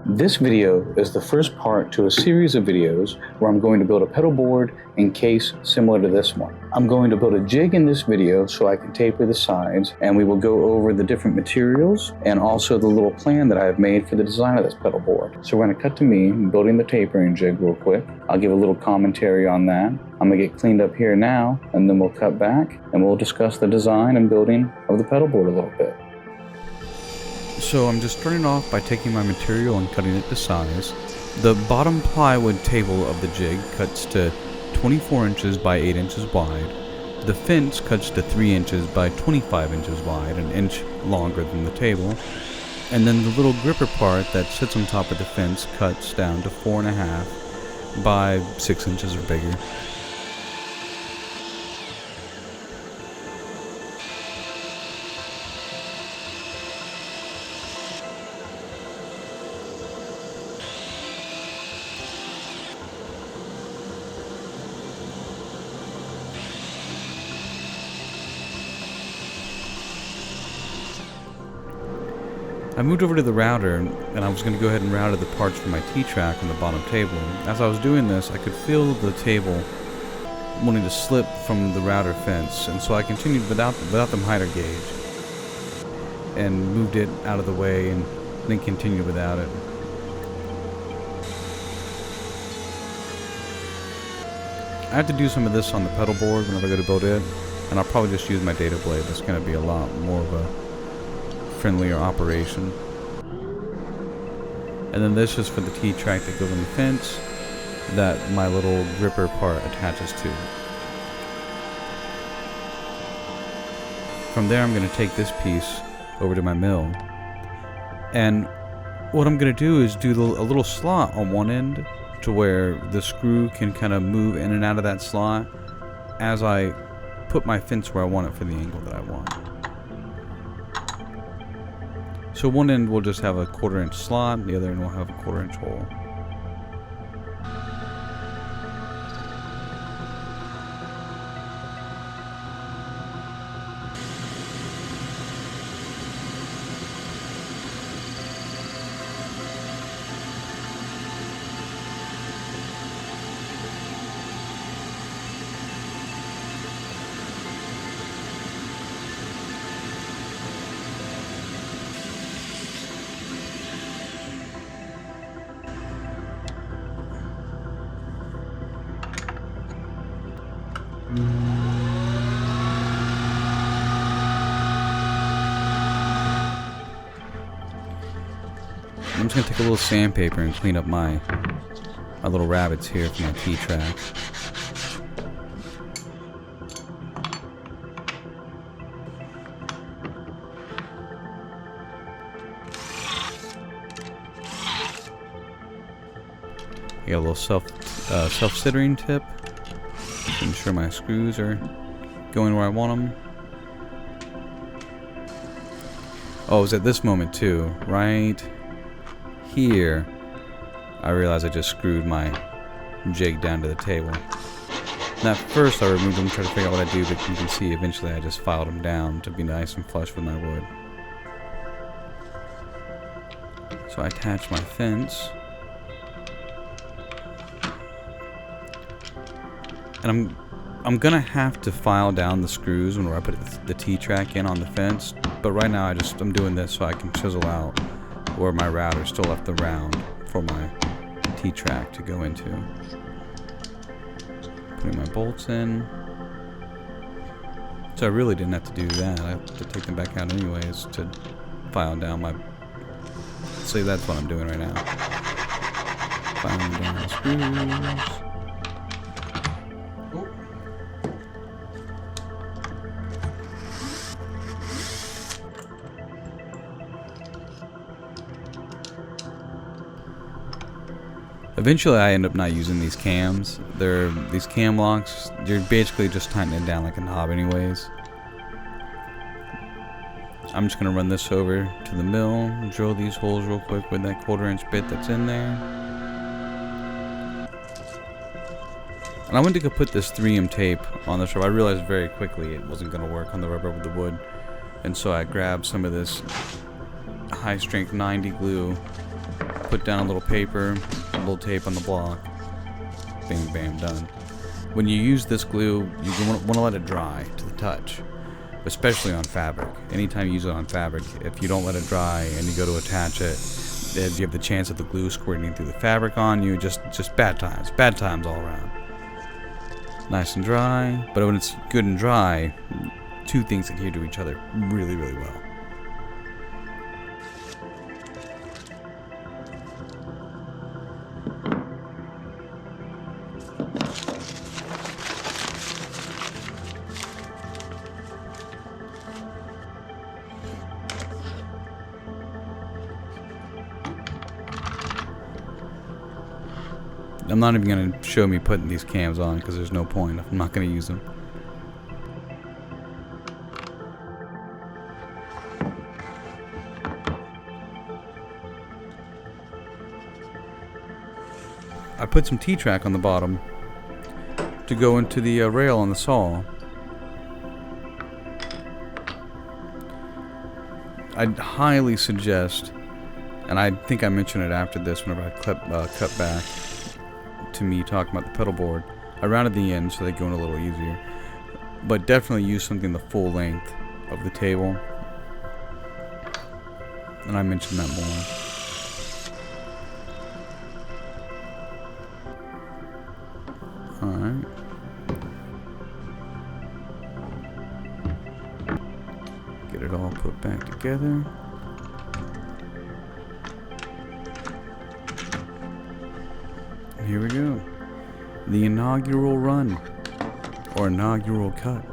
This video is the first part to a series of videos where I'm going to build a pedal board and case similar to this one. I'm going to build a jig in this video so I can taper the sides, and we will go over the different materials and also the little plan that I have made for the design of this pedal board. So we're going to cut to me building the tapering jig real quick. I'll give a little commentary on that. I'm going to get cleaned up here now, and then we'll cut back and we'll discuss the design and building of the pedal board a little bit. So I'm just starting off by taking my material and cutting it to size. The bottom plywood table of the jig cuts to 24 inches by 8 inches wide. The fence cuts to 3 inches by 25 inches wide, an inch longer than the table. And then the little gripper part that sits on top of the fence cuts down to 4.5 by 6 inches or bigger. I moved over to the router, and I was going to go ahead and router the parts for my T-track on the bottom table. As I was doing this, I could feel the table wanting to slip from the router fence, and so I continued without the miter gauge, and moved it out of the way, and then continued without it. I have to do some of this on the pedal board whenever I go to build it, and I'll probably just use my data blade. That's going to be a lot more of a friendlier operation. And then this is for the T-track that goes on the fence that my little gripper part attaches to. From there I'm going to take this piece over to my mill, and what I'm going to do is do a little slot on one end to where the screw can kind of move in and out of that slot as I put my fence where I want it for the angle that I want. So one end will just have a 1/4 inch slot, the other end will have a 1/4 inch hole. I'm just going to take a little sandpaper and clean up my little rabbits here for my T-track. I got a little self-centering tip to ensure my screws are going where I want them. Oh, it was at this moment too, right here, I realized I just screwed my jig down to the table. And at first I removed them, tried to figure out what I do, but you can see eventually I just filed them down to be nice and flush with my wood. So I attach my fence. And I'm gonna have to file down the screws whenever I put the T-track in on the fence, but right now I'm doing this so I can chisel out where my router still left the round for my T-track to go into. Putting my bolts in. So I really didn't have to do that. I have to take them back out anyways to file down my... See, that's what I'm doing right now. Filing down the screws. Eventually I end up not using these cams. These cam locks, you're basically just tightening it down like a knob anyways. I'm just going to run this over to the mill, drill these holes real quick with that 1/4 inch bit that's in there. And I went to go put this 3M tape on the rubber. I realized very quickly it wasn't going to work on the rubber with the wood. And so I grabbed some of this high strength 90 glue put down a little paper, a little tape on the block. Bam, bam, done. When you use this glue, you want to let it dry to the touch, especially on fabric. Anytime you use it on fabric, if you don't let it dry and you go to attach it, then you have the chance of the glue squirting through the fabric on you. Just bad times all around. Nice and dry, but when it's good and dry, two things adhere to each other really, really well. I'm not even going to show me putting these cams on because there's no point. I'm not going to use them. I put some T-track on the bottom to go into the rail on the saw. I'd highly suggest, and I think I mentioned it after this whenever I cut back to me talking about the pedal board, I rounded the ends so they go in a little easier, but definitely use something the full length of the table, and I mentioned that more. Alright. Get it all put back together. Here we go. The inaugural run, or inaugural cut.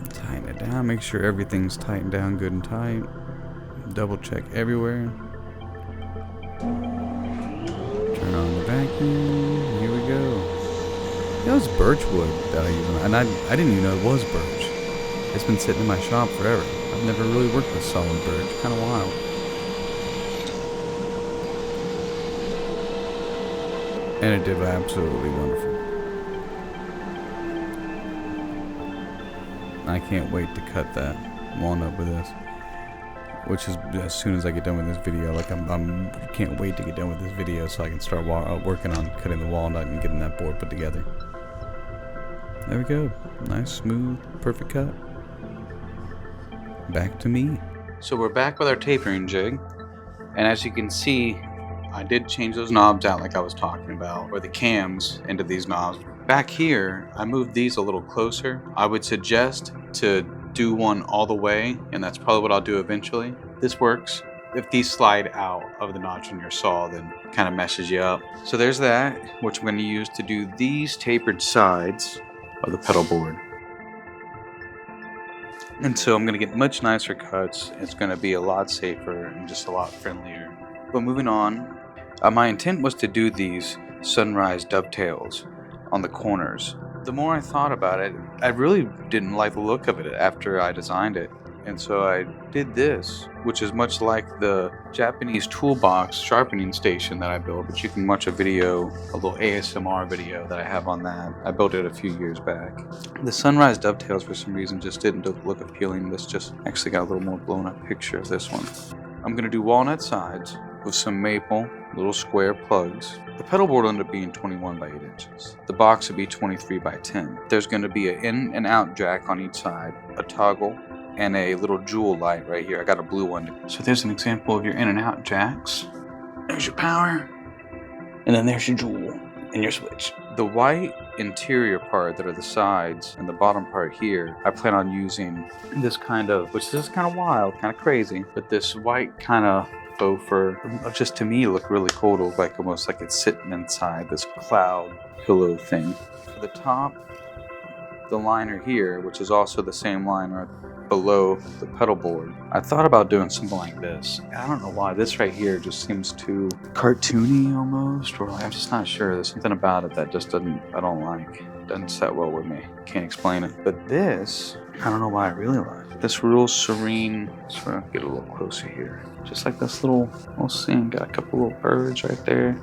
Tighten it down, make sure everything's tightened down good and tight. Double check everywhere. Turn on the vacuum. Here we go. That was birch wood that I used, and I didn't even know it was birch. It's been sitting in my shop forever. I've never really worked with solid birch. Kind of wild. And it did absolutely wonderful. I can't wait to cut that walnut with this. Which is as soon as I get done with this video. Like I'm can't wait to get done with this video so I can start working on cutting the walnut and getting that board put together. There we go. Nice, smooth, perfect cut. Back to me. So we're back with our tapering jig. And as you can see, I did change those knobs out like I was talking about, or the cams into these knobs. Back here, I moved these a little closer. I would suggest to do one all the way, and that's probably what I'll do eventually. This works. If these slide out of the notch on your saw, then it kind of messes you up. So there's that, which I'm going to use to do these tapered sides of the pedal board. And so I'm going to get much nicer cuts. It's going to be a lot safer and just a lot friendlier. But moving on, my intent was to do these sunrise dovetails on the corners. The more I thought about it, I really didn't like the look of it after I designed it. And so I did this, which is much like the Japanese toolbox sharpening station that I built, but you can watch a video, a little ASMR video that I have on that. I built it a few years back. The sunrise dovetails for some reason just didn't look appealing. This just actually got a little more blown up picture of this one. I'm going to do walnut sides with some maple, little square plugs. The pedal board will end up being 21 by 8 inches. The box will be 23 by 10. There's going to be an in and out jack on each side, a toggle, and a little jewel light right here. I got a blue one. So there's an example of your in and out jacks. There's your power, and then there's your jewel and your switch. The white interior part that are the sides and the bottom part here, I plan on using this kind of, which is kind of wild, kind of crazy, but this white kind of faux fur, just to me look really cool. To look like almost like it's sitting inside this cloud pillow thing. For the top, the liner here, which is also the same liner below the pedal board, I thought about doing something like this. I don't know why this right here just seems too cartoony almost, or I'm just not sure. There's something about it that just I don't like. Doesn't set well with me. Can't explain it. But this, I don't know why I really like. This real serene, sort of get a little closer here. Just like this little scene. Got a couple little birds right there.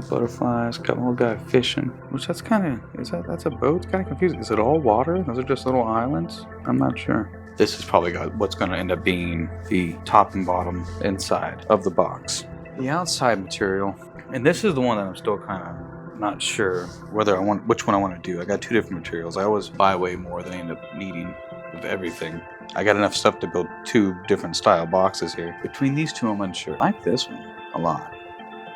Butterflies, got a little guy fishing. Which that's kind of, that's a boat? It's kind of confusing. Is it all water? Those are just little islands? I'm not sure. this is probably what's going to end up being the top and bottom inside of the box. The outside material, and this is the one that I'm still kind of not sure which one I want to do. I got 2 different materials. I always buy way more than I end up needing of everything. I got enough stuff to build 2 different style boxes here. Between these 2, I'm unsure. I like this one a lot.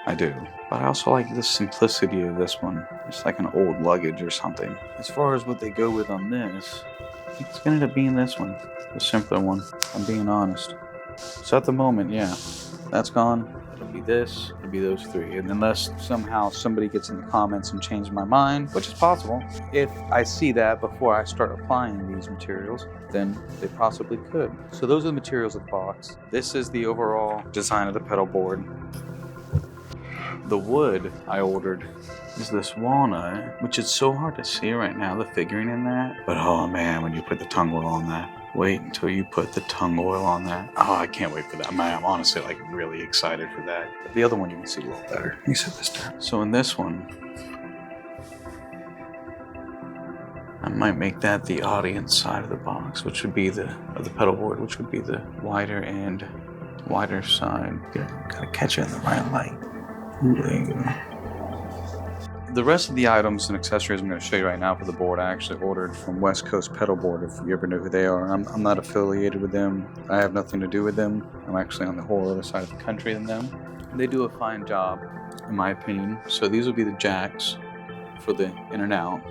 I do. But I also like the simplicity of this one. It's like an old luggage or something. As far as what they go with on this, I think it's going to end up being this one. The simpler one, if I'm being honest. So at the moment, yeah, that's gone. It'll be this, it'll be those 3. And unless somehow somebody gets in the comments and changes my mind, which is possible, if I see that before I start applying these materials, then they possibly could. So those are the materials of the box. This is the overall design of the pedal board. The wood I ordered is this walnut, which is so hard to see right now, the figuring in that. But oh man, when you put the tung oil on that. Wait until you put the tung oil on that. Oh, I can't wait for that. I'm honestly like really excited for that. The other one you can see a little better. Let me set this down. So in this one, I might make that the audience side of the box, which would be the pedal board, which would be the wider and wider side. Gotta catch it in the right light. Ooh, there you go. The rest of the items and accessories I'm going to show you right now for the board, I actually ordered from West Coast Pedal Board, if you ever know who they are. I'm not affiliated with them. I have nothing to do with them. I'm actually on the whole other side of the country than them. They do a fine job, in my opinion. So these will be the jacks for the in and out.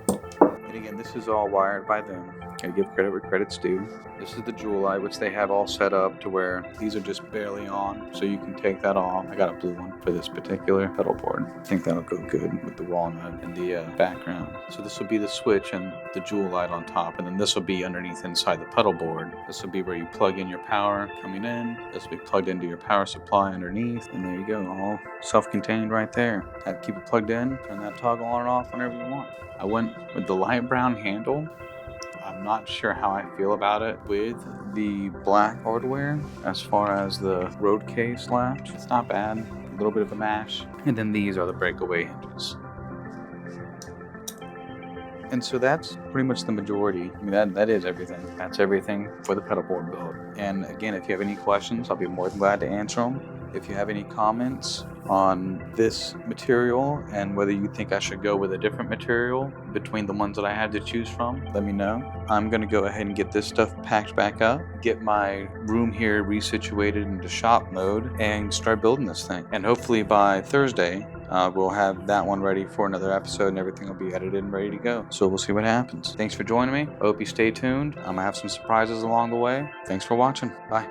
And again, this is all wired by them. I give credit where credit's due. This is the jewel light, which they have all set up to where these are just barely on, so you can take that off. I got a blue one for this particular pedal board. I think that'll go good with the walnut and the background. So this will be the switch and the jewel light on top, and then this will be underneath inside the pedal board. This will be where you plug in your power coming in. This will be plugged into your power supply underneath, and there you go, all self-contained right there. I keep it plugged in, turn that toggle on and off whenever you want. I went with the light brown handle. I'm not sure how I feel about it with the black hardware as far as the road case latch. It's not bad, a little bit of a mash. And then these are the breakaway hinges. And so that's pretty much the majority. I mean, that is everything. That's everything for the pedal board build. And again, if you have any questions, I'll be more than glad to answer them. If you have any comments on this material and whether you think I should go with a different material between the ones that I had to choose from, let me know. I'm going to go ahead and get this stuff packed back up, get my room here resituated into shop mode, and start building this thing. And hopefully by Thursday, we'll have that one ready for another episode and everything will be edited and ready to go. So we'll see what happens. Thanks for joining me. I hope you stay tuned. I'm going to have some surprises along the way. Thanks for watching. Bye.